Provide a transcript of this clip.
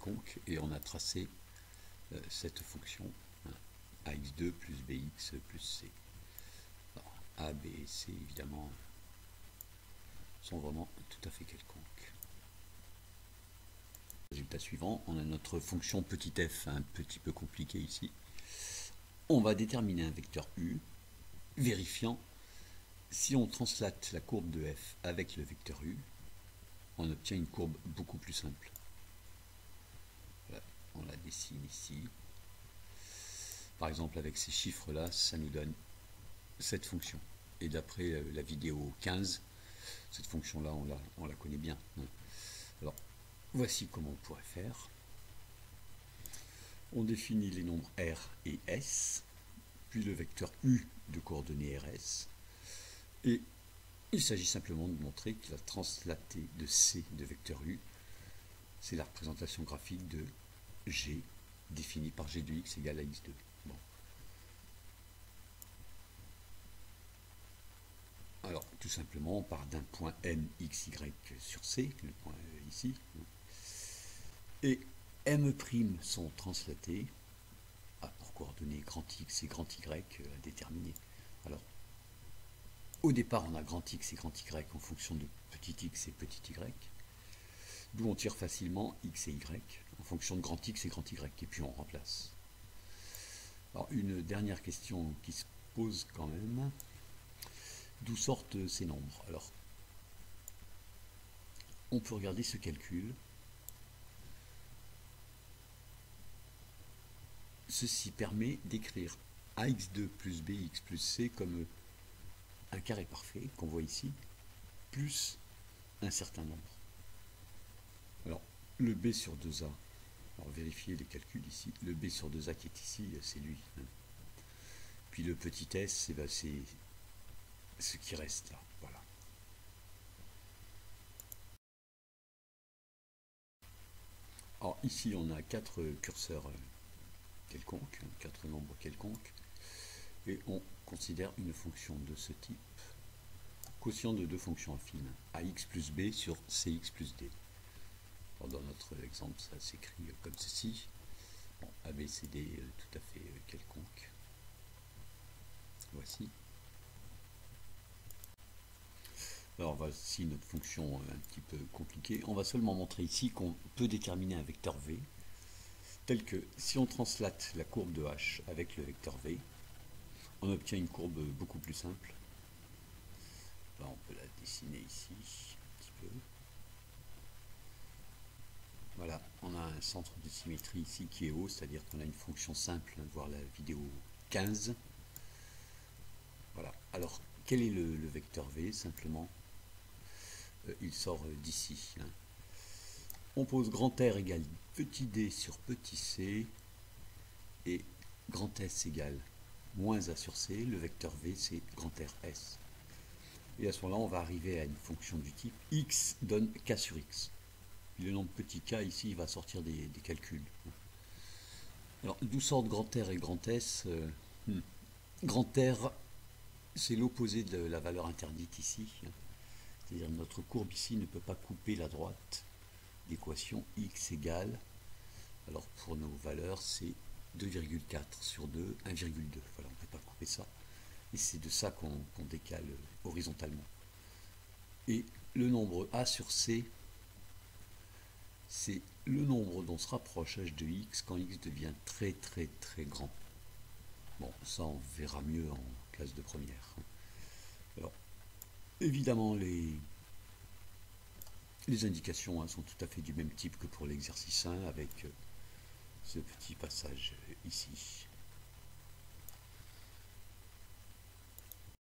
quelconque et on a tracé cette fonction, ax2 plus bx plus c. Alors, a, b et c évidemment sont vraiment tout à fait quelconques. Résultat suivant, on a notre fonction petit f un petit peu compliquée ici. On va déterminer un vecteur u, vérifiant si on translate la courbe de f avec le vecteur u, on obtient une courbe beaucoup plus simple. Voilà, on la dessine ici. Par exemple, avec ces chiffres-là, ça nous donne cette fonction. Et d'après la vidéo 15, cette fonction-là, on la connaît bien. Alors, voici comment on pourrait faire. On définit les nombres r et s, puis le vecteur u de coordonnées rs. Et il s'agit simplement de montrer que la translatée de c de vecteur u, c'est la représentation graphique de g définie par g de x égale à x2. Bon. Alors, tout simplement, on part d'un point m, x, y sur c, le point ici, et m' sont translatés pour coordonnées grand X et grand Y à déterminer. Alors, au départ, on a grand X et grand Y en fonction de petit x et petit y, d'où on tire facilement x et y en fonction de grand X et grand Y, et puis on remplace. Alors, une dernière question qui se pose quand même, d'où sortent ces nombres? Alors, on peut regarder ce calcul. Ceci permet d'écrire ax2 plus bx plus c comme un carré parfait qu'on voit ici, plus un certain nombre. Alors, le b sur 2a, alors vérifiez les calculs ici, le b sur 2a qui est ici, c'est lui. Puis le petit s, c'est ce qui reste là, voilà. Alors ici, on a 4 curseurs quelconques, 4 nombres quelconques, et on considère une fonction de ce type, quotient de deux fonctions affines, ax plus b sur cx plus d. Alors dans notre exemple, ça s'écrit comme ceci. Bon, ABCD tout à fait quelconque. Voici. Alors voici notre fonction un petit peu compliquée. On va seulement montrer ici qu'on peut déterminer un vecteur v, tel que si on translate la courbe de h avec le vecteur v, on obtient une courbe beaucoup plus simple. Là, on peut la dessiner ici un petit peu. Voilà, on a un centre de symétrie ici qui est haut, c'est-à-dire qu'on a une fonction simple, voir la vidéo 15. Voilà, alors quel est le vecteur v? Simplement, il sort d'ici. On pose grand R égale petit d sur petit c, et grand S égale moins a sur c, le vecteur v c'est grand R s. Et à ce moment-là, on va arriver à une fonction du type x donne k sur x. Le nombre petit k ici, il va sortir des calculs. Alors, d'où sortent grand R et grand S? Grand R, c'est l'opposé de la valeur interdite ici. C'est-à-dire notre courbe ici ne peut pas couper la droite d'équation x égale, alors pour nos valeurs, c'est 2,4 sur 2, 1,2. Voilà, on ne peut pas couper ça. Et c'est de ça qu'on décale horizontalement. Et le nombre a sur c, c'est le nombre dont se rapproche h de x quand x devient très très très grand. Bon, ça on verra mieux en classe de première. Alors, évidemment, les indications sont tout à fait du même type que pour l'exercice 1 avec ce petit passage ici.